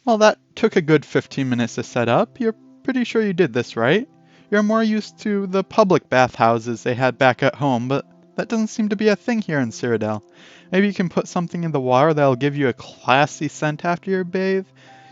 Well, that took a good 15 minutes to set up. You're pretty sure you did this, right? You're more used to the public bathhouses they had back at home, but that doesn't seem to be a thing here in Cyrodiil. Maybe you can put something in the water that'll give you a classy scent after your bathe?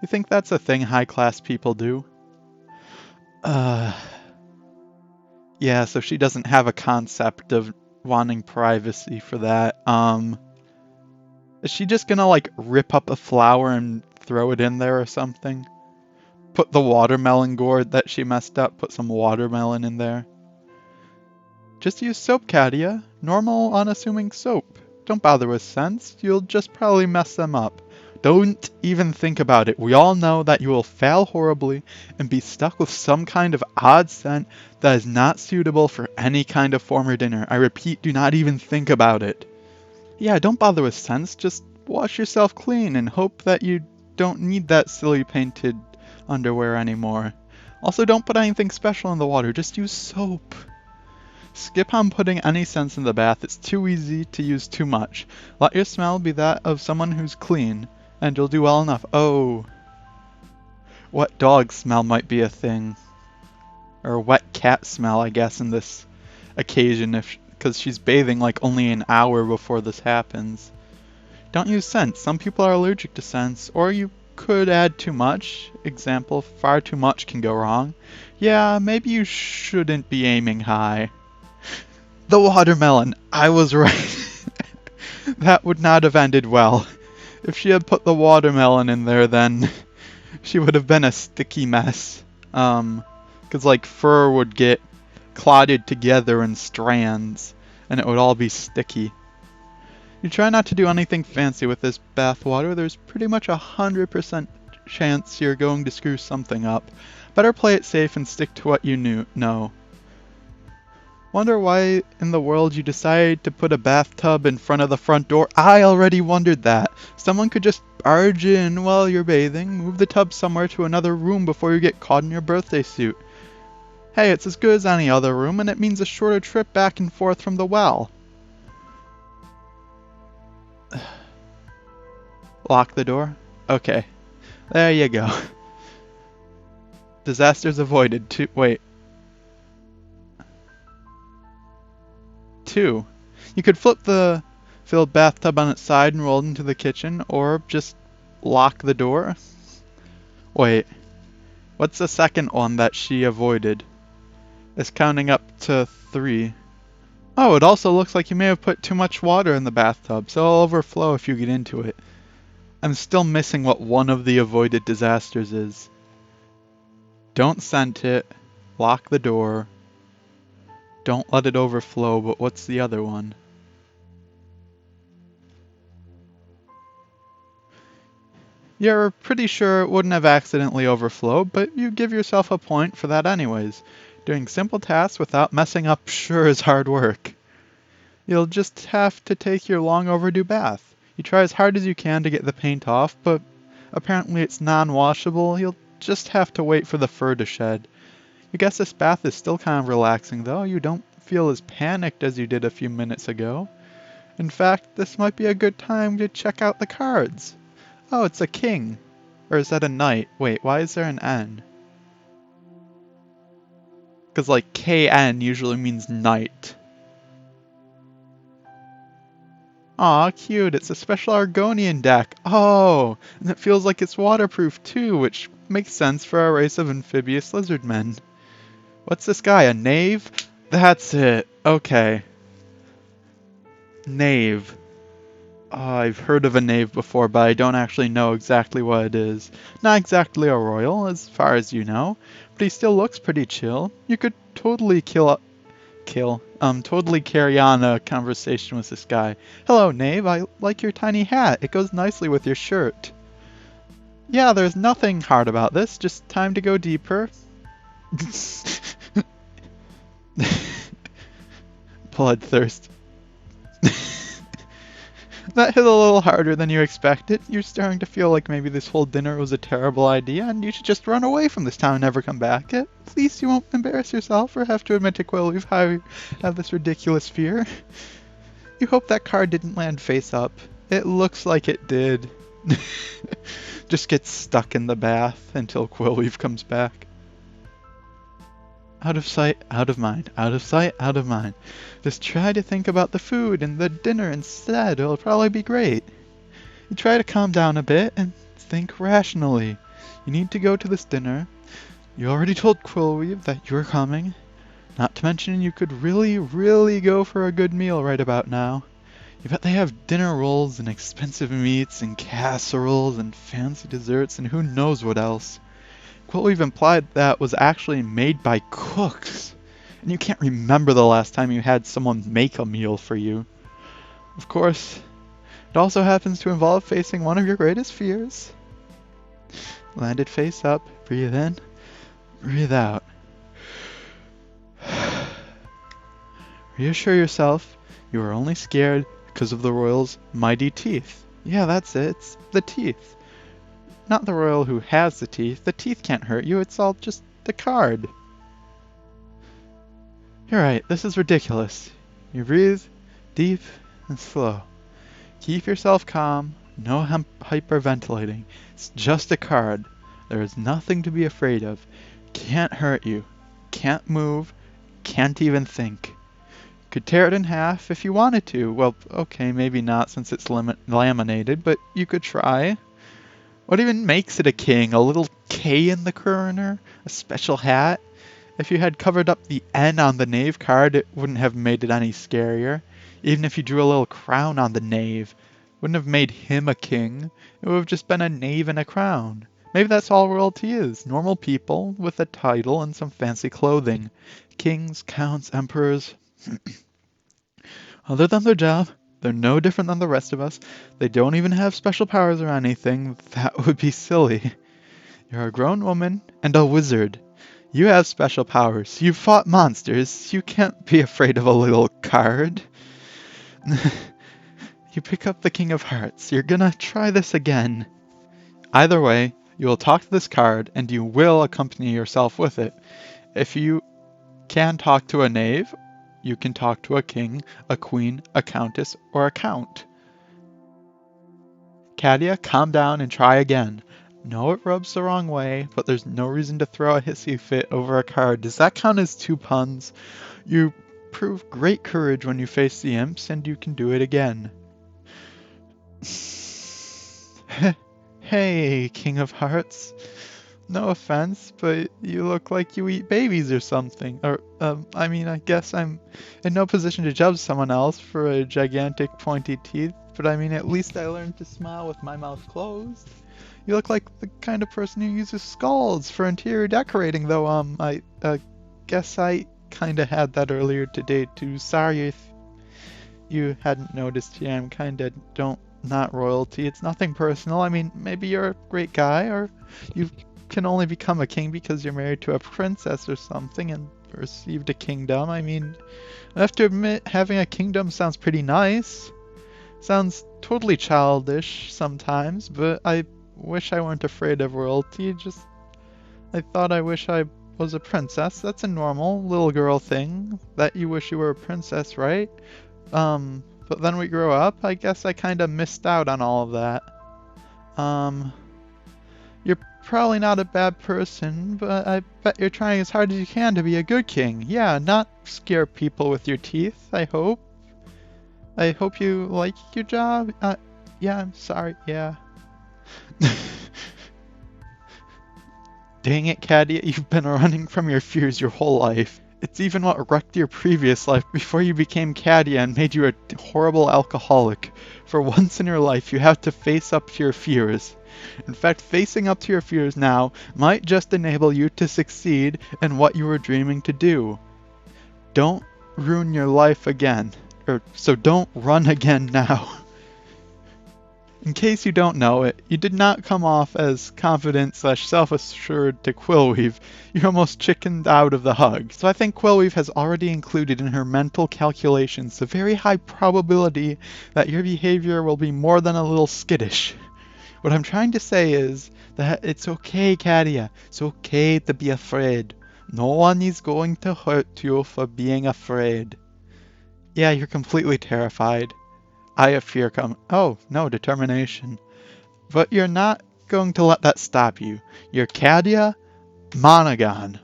You think that's a thing high-class people do? Uh... Yeah, so she doesn't have a concept of wanting privacy for that. Is she just gonna, like, rip up a flower and throw it in there or something? Put the watermelon gourd that she messed up, put some watermelon in there. Just use soap, Katia. Normal, unassuming soap. Don't bother with scents, you'll just probably mess them up. Don't even think about it. We all know that you will fail horribly and be stuck with some kind of odd scent that is not suitable for any kind of former dinner. I repeat, do not even think about it. Yeah, don't bother with scents, just wash yourself clean and hope that you don't need that silly painted underwear anymore. Also, don't put anything special in the water, just use soap. Skip on putting any scents in the bath, it's too easy to use too much. Let your smell be that of someone who's clean, and you'll do well enough. Oh. Wet dog smell might be a thing. Or wet cat smell, I guess, in this occasion, because she's bathing like only an hour before this happens. Don't use scents, some people are allergic to scents, or you could add too much. Example, far too much can go wrong. Yeah, maybe you shouldn't be aiming high. The watermelon, I was right. That would not have ended well. If she had put the watermelon in there, then she would have been a sticky mess. Because like fur would get clotted together in strands, and it would all be sticky. You try not to do anything fancy with this bath water. There's pretty much 100% chance you're going to screw something up. Better play it safe and stick to what you know. Wonder why in the world you decided to put a bathtub in front of the front door? I already wondered that. Someone could just barge in while you're bathing, move the tub somewhere to another room before you get caught in your birthday suit. Hey, it's as good as any other room, and it means a shorter trip back and forth from the well. Lock the door? Okay. There you go. Disasters avoided. Wait. 2. You could flip the filled bathtub on its side and roll it into the kitchen, or just lock the door. Wait. What's the second one that she avoided? It's counting up to 3. Oh, it also looks like you may have put too much water in the bathtub, so it'll overflow if you get into it. I'm still missing what one of the avoided disasters is. Don't scent it. Lock the door. Don't let it overflow, but what's the other one? You're pretty sure it wouldn't have accidentally overflowed, but you give yourself a point for that anyways. Doing simple tasks without messing up sure is hard work. You'll just have to take your long overdue bath. You try as hard as you can to get the paint off, but apparently it's non-washable. You'll just have to wait for the fur to shed. You guess this bath is still kind of relaxing though. You don't feel as panicked as you did a few minutes ago. In fact, this might be a good time to check out the cards. Oh, it's a king. Or is that a knight? Wait, why is there an N? Because like KN usually means knight. Aw, cute, it's a special Argonian deck. Oh, and it feels like it's waterproof too, which makes sense for our race of amphibious lizard men. What's this guy, a knave? That's it, okay. Knave. Oh, I've heard of a knave before, but I don't actually know exactly what it is. Not exactly a royal, as far as you know, but he still looks pretty chill. You could totally totally carry on a conversation with this guy. Hello, knave, I like your tiny hat. It goes nicely with your shirt. Yeah, there's nothing hard about this, just time to go deeper. Bloodthirst. That hit a little harder than you expected. You're starting to feel like maybe this whole dinner was a terrible idea and you should just run away from this town and never come back. At least you won't embarrass yourself or have to admit to Quilly how you have this ridiculous fear. You hope that card didn't land face up. It looks like it did. Just get stuck in the bath until Quillweave comes back. Out of sight, out of mind, out of sight, out of mind. Just try to think about the food and the dinner instead. It'll probably be great. You try to calm down a bit and think rationally. You need to go to this dinner. You already told Quillweave that you're coming. Not to mention you could really go for a good meal right about now. You bet they have dinner rolls and expensive meats and casseroles and fancy desserts and who knows what else. Quillweave implied that was actually made by cooks, and you can't remember the last time you had someone make a meal for you. Of course, it also happens to involve facing one of your greatest fears. Land it face up, breathe in, breathe out. Reassure yourself you are only scared because of the royal's mighty teeth. Yeah, that's it, it's the teeth. Not the royal who has the teeth. The teeth can't hurt you, it's all just the card. You're right, this is ridiculous. You breathe deep and slow. Keep yourself calm, no hyperventilating. It's just a card. There is nothing to be afraid of. Can't hurt you. Can't move. Can't even think. Could tear it in half if you wanted to. Well, okay, maybe not since it's laminated, but you could try. What even makes it a king? A little K in the corner? A special hat? If you had covered up the N on the knave card, it wouldn't have made it any scarier. Even if you drew a little crown on the knave, wouldn't have made him a king. It would have just been a knave and a crown. Maybe that's all royalty is. Normal people with a title and some fancy clothing. Kings, counts, emperors. Other than their job, they're no different than the rest of us. They don't even have special powers or anything. That would be silly. You're a grown woman and a wizard. You have special powers. You've fought monsters. You can't be afraid of a little card. You pick up the King of Hearts. You're gonna try this again. Either way, you will talk to this card and you will accompany yourself with it. If you can talk to a knave, you can talk to a king, a queen, a countess, or a count. Katia, calm down and try again. No, it rubs the wrong way, but there's no reason to throw a hissy fit over a card. Does that count as 2 puns? You prove great courage when you face the imps, and you can do it again. Hey, King of Hearts. No offense, but you look like you eat babies or something. Or, I mean, I guess I'm in no position to judge someone else for a gigantic pointy teeth, but I mean, at least I learned to smile with my mouth closed. You look like the kind of person who uses skulls for interior decorating, though, I guess I kinda had that earlier today, too. Sorry if you hadn't noticed. Yeah, I'm kinda not royalty. It's nothing personal. I mean, maybe you're a great guy, or you can only become a king because you're married to a princess or something and received a kingdom. I mean, I have to admit, having a kingdom sounds pretty nice. Sounds totally childish sometimes, but I wish I weren't afraid of royalty. I wish I was a princess. That's a normal little girl thing, that you wish you were a princess, right? But then we grow up, I guess I kinda missed out on all of that. You're probably not a bad person, but I bet you're trying as hard as you can to be a good king. Yeah, not scare people with your teeth, I hope. I hope you like your job. Yeah, I'm sorry, yeah. Dang it, Katia, you've been running from your fears your whole life. It's even what wrecked your previous life before you became Katia and made you a horrible alcoholic. For once in your life, you have to face up to your fears. In fact, facing up to your fears now might just enable you to succeed in what you were dreaming to do. Don't ruin your life again. So don't run again now. In case you don't know it, you did not come off as confident / self-assured to Quillweave. You almost chickened out of the hug. So I think Quillweave has already included in her mental calculations the very high probability that your behavior will be more than a little skittish. What I'm trying to say is that it's okay, Katia. It's okay to be afraid. No one is going to hurt you for being afraid. Yeah, you're completely terrified. I have fear oh, no, determination. But you're not going to let that stop you. You're Katia Monaghan.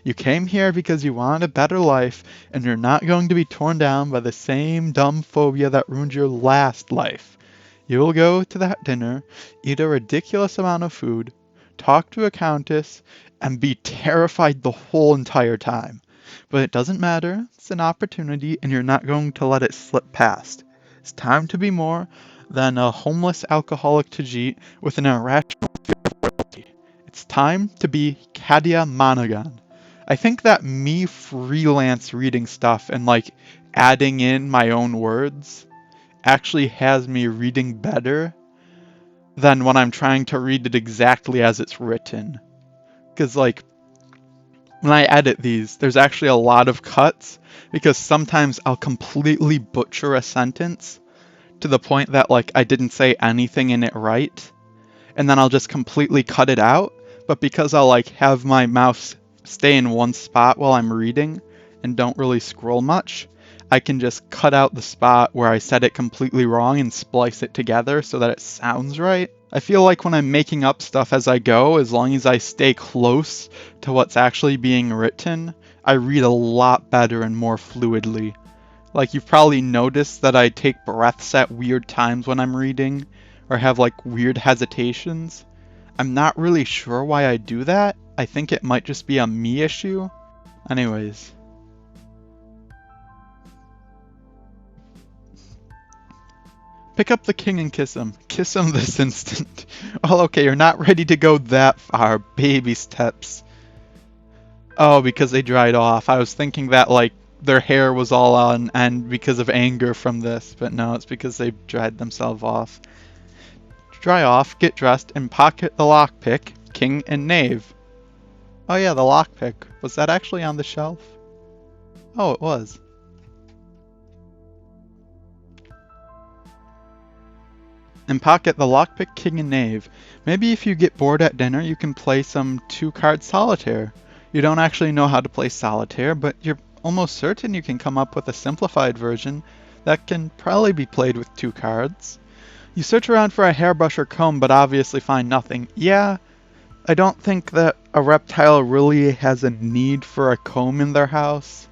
You came here because you wanted a better life, and you're not going to be torn down by the same dumb phobia that ruined your last life. You will go to that dinner, eat a ridiculous amount of food, talk to a countess, and be terrified the whole entire time. But it doesn't matter, it's an opportunity, and you're not going to let it slip past. It's time to be more than a homeless alcoholic Tajit with an irrational fear of royalty. It's time to be Katia Monaghan. I think that me freelance reading stuff and like adding in my own words actually has me reading better than when I'm trying to read it exactly as it's written. Because like when I edit these, there's actually a lot of cuts because sometimes I'll completely butcher a sentence to the point that like I didn't say anything in it right, and then I'll just completely cut it out. But because I'll like have my mouse stay in one spot while I'm reading and don't really scroll much, I can just cut out the spot where I said it completely wrong and splice it together so that it sounds right. I feel like when I'm making up stuff as I go, as long as I stay close to what's actually being written, I read a lot better and more fluidly. Like you've probably noticed that I take breaths at weird times when I'm reading, or have like weird hesitations. I'm not really sure why I do that. I think it might just be a me issue. Anyways. Pick up the king and kiss him. Kiss him this instant. Oh, okay, you're not ready to go that far. Baby steps. Oh, because they dried off. I was thinking that, like, their hair was all on end because of anger from this, but no, it's because they dried themselves off. Dry off, get dressed, and pocket the lockpick, king and knave. Oh yeah, the lockpick. Was that actually on the shelf? Oh, it was. And pocket the lockpick, king, and knave. Maybe if you get bored at dinner, you can play some two-card solitaire. You don't actually know how to play solitaire, but you're almost certain you can come up with a simplified version that can probably be played with two cards. You search around for a hairbrush or comb, but obviously find nothing. Yeah, I don't think that a reptile really has a need for a comb in their house.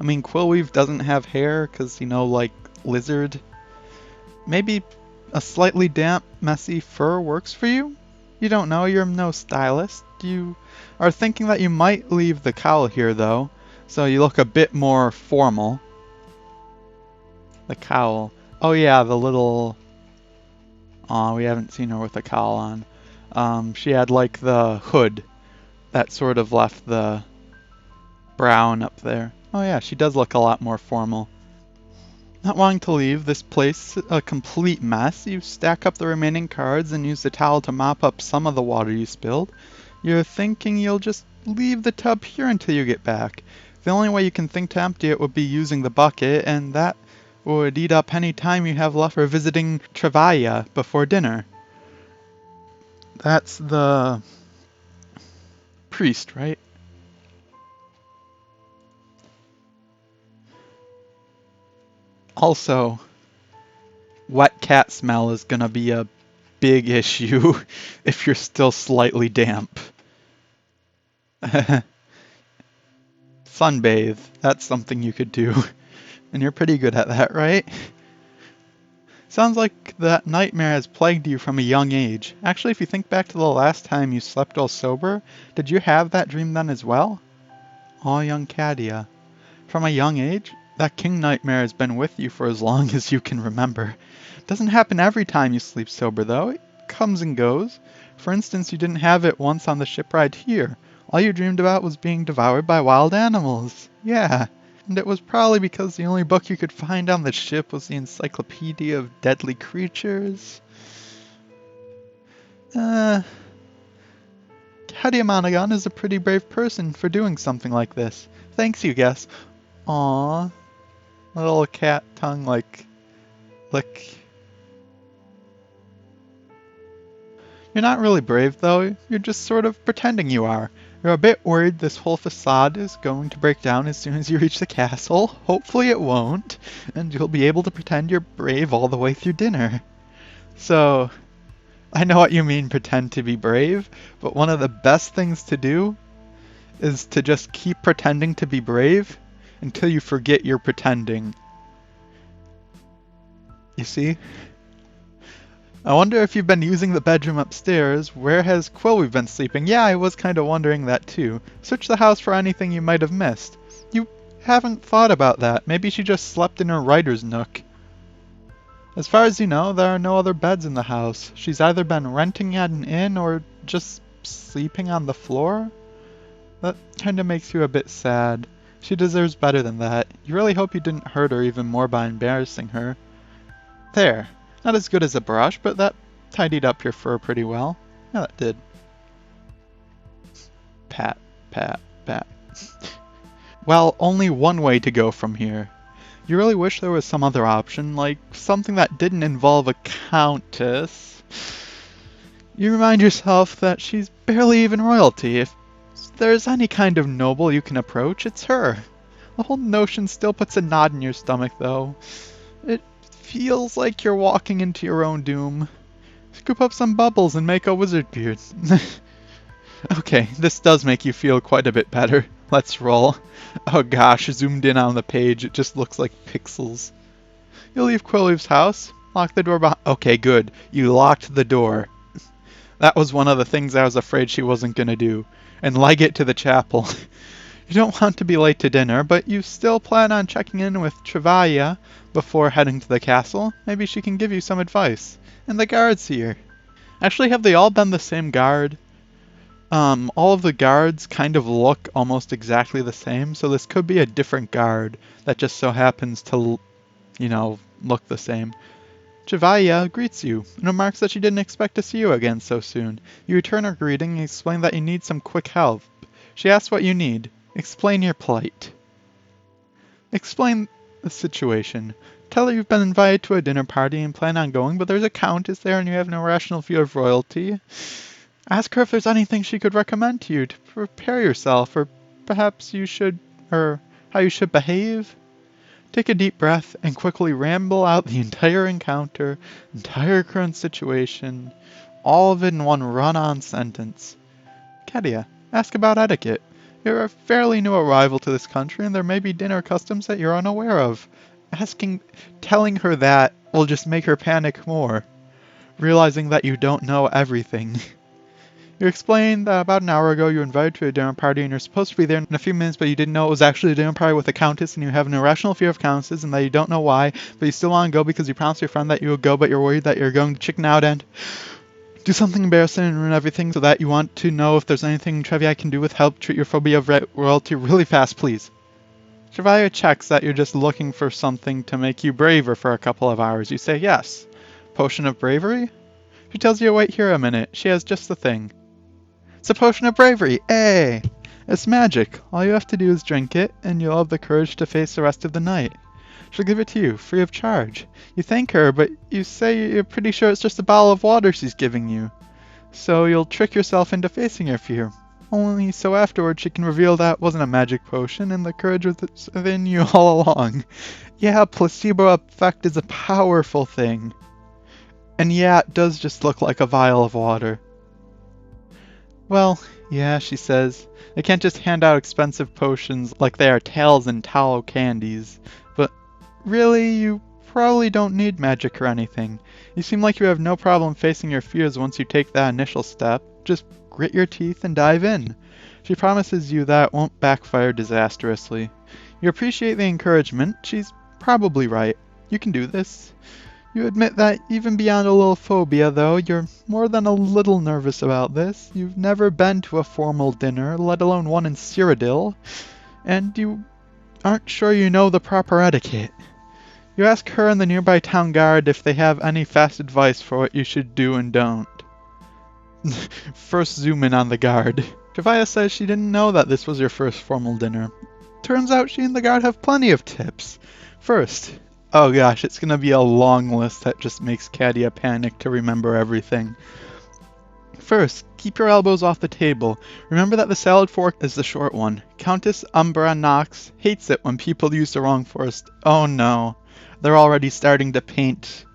I mean, Quillweave doesn't have hair because, you know, like lizard. Maybe a slightly damp, messy fur works for you? You don't know, you're no stylist. You are thinking that you might leave the cowl here though, so you look a bit more formal. The cowl. Oh yeah, the little... Aw, we haven't seen her with a cowl on. She had like the hood that sort of left the brown up there. Oh yeah, she does look a lot more formal. Not wanting to leave this place a complete mess, you stack up the remaining cards and use the towel to mop up some of the water you spilled. You're thinking you'll just leave the tub here until you get back. The only way you can think to empty it would be using the bucket, and that would eat up any time you have left for visiting Travailla before dinner. That's the priest, right? Also, wet cat smell is gonna be a big issue if you're still slightly damp. Sunbathe, that's something you could do. And you're pretty good at that, right? Sounds like that nightmare has plagued you from a young age. Actually, if you think back to the last time you slept while sober, did you have that dream then as well? Aw, young Katia. From a young age? That king nightmare has been with you for as long as you can remember. It doesn't happen every time you sleep sober, though. It comes and goes. For instance, you didn't have it once on the ship ride here. All you dreamed about was being devoured by wild animals. Yeah. And it was probably because the only book you could find on the ship was the Encyclopedia of Deadly Creatures. Katia Monaghan is a pretty brave person for doing something like this. Thanks, you guess. Aww. Little cat tongue like lick. You're not really brave though, you're just sort of pretending you are. You're a bit worried this whole facade is going to break down as soon as you reach the castle. Hopefully it won't, and you'll be able to pretend you're brave all the way through dinner. So, I know what you mean, pretend to be brave, but one of the best things to do is to just keep pretending to be brave until you forget you're pretending. You see? I wonder if you've been using the bedroom upstairs. Where has Quilly been sleeping? Yeah, I was kind of wondering that too. Search the house for anything you might have missed. You haven't thought about that. Maybe she just slept in her writer's nook. As far as you know, there are no other beds in the house. She's either been renting at an inn or just sleeping on the floor? That kind of makes you a bit sad. She deserves better than that. You really hope you didn't hurt her even more by embarrassing her. There. Not as good as a brush, but that tidied up your fur pretty well. Yeah, that did. Pat, pat, pat. Well, only one way to go from here. You really wish there was some other option, like something that didn't involve a countess. You remind yourself that she's barely even royalty. If there's any kind of noble you can approach, it's her. The whole notion still puts a knot in your stomach, though. It feels like you're walking into your own doom. Scoop up some bubbles and make a wizard beard. Okay, this does make you feel quite a bit better. Let's roll. Oh gosh, zoomed in on the page, it just looks like pixels. You'll leave Quilly's house, lock the door behind. Okay, good. You locked the door. That was one of the things I was afraid she wasn't gonna do. And leg it to the chapel. You don't want to be late to dinner, but you still plan on checking in with Travalia before heading to the castle. Maybe she can give you some advice. And the guards here. Actually, have they all been the same guard? All of the guards kind of look almost exactly the same, so this could be a different guard that just so happens to, look the same. Travalia greets you and remarks that she didn't expect to see you again so soon. You return her greeting and explain that you need some quick help. She asks what you need. Explain your plight. Explain the situation. Tell her you've been invited to a dinner party and plan on going, but there's a countess there and you have an irrational fear of royalty. Ask her if there's anything she could recommend to you to prepare yourself, or perhaps how you should behave. Take a deep breath and quickly ramble out the entire encounter, entire current situation, all of it in one run-on sentence. Katia, ask about etiquette. You're a fairly new arrival to this country, and there may be dinner customs that you're unaware of. Telling her that will just make her panic more, realizing that you don't know everything. You explained that about an hour ago you were invited to a dinner party and you're supposed to be there in a few minutes, but you didn't know it was actually a dinner party with a countess and you have an irrational fear of countesses and that you don't know why, but you still want to go because you promised your friend that you would go, but you're worried that you're going to chicken out and do something embarrassing and ruin everything, so that you want to know if there's anything Trevi can do with help treat your phobia of royalty really fast, please. Travalia checks that you're just looking for something to make you braver for a couple of hours. You say yes. Potion of bravery? She tells you to wait here a minute. She has just the thing. It's a potion of bravery! Hey! It's magic. All you have to do is drink it, and you'll have the courage to face the rest of the night. She'll give it to you, free of charge. You thank her, but you say you're pretty sure it's just a bottle of water she's giving you. So you'll trick yourself into facing your fear. Only so afterwards she can reveal that wasn't a magic potion, and the courage was within you all along. Yeah, placebo effect is a powerful thing. And yeah, it does just look like a vial of water. Well, yeah, she says. They can't just hand out expensive potions like they are tails and tallow candies. But really, you probably don't need magic or anything. You seem like you have no problem facing your fears once you take that initial step. Just grit your teeth and dive in. She promises you that won't backfire disastrously. You appreciate the encouragement. She's probably right. You can do this. You admit that even beyond a little phobia, though, you're more than a little nervous about this. You've never been to a formal dinner, let alone one in Cyrodiil, and you aren't sure you know the proper etiquette. You ask her and the nearby town guard if they have any fast advice for what you should do and don't. First zoom in on the guard. Travalia says she didn't know that this was your first formal dinner. Turns out she and the guard have plenty of tips. First, oh gosh, it's gonna be a long list that just makes Katia panic to remember everything. First, keep your elbows off the table. Remember that the salad fork is the short one. Countess Umbra Nox hates it when people use the wrong fork. Oh no, they're already starting to paint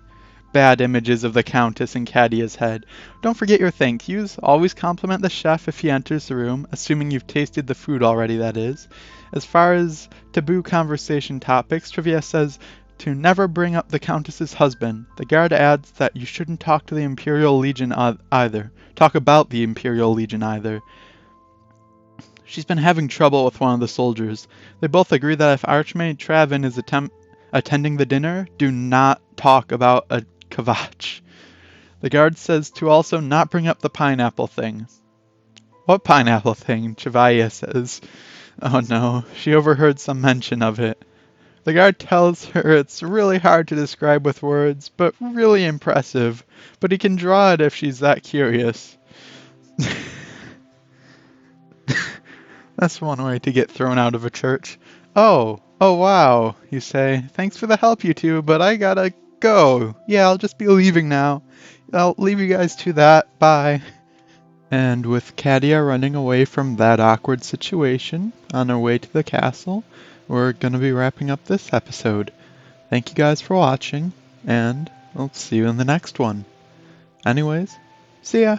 bad images of the Countess in Katia's head. Don't forget your thank yous. Always compliment the chef if he enters the room, assuming you've tasted the food already, that is. As far as taboo conversation topics, Trivia says to never bring up the Countess's husband. The guard adds that you shouldn't talk to the Imperial Legion either. Talk about the Imperial Legion either. She's been having trouble with one of the soldiers. They both agree that if Archmaid Travin is attending the dinner, do not talk about a kvatch. The guard says to also not bring up the pineapple thing. What pineapple thing? Chevalier says. Oh no, she overheard some mention of it. The guard tells her it's really hard to describe with words, but really impressive. But he can draw it if she's that curious. That's one way to get thrown out of a church. Oh wow, you say. Thanks for the help, you two, but I gotta go. Yeah, I'll just be leaving now. I'll leave you guys to that. Bye. And with Katia running away from that awkward situation on her way to the castle, we're gonna be wrapping up this episode. Thank you guys for watching, and I'll see you in the next one. Anyways, see ya!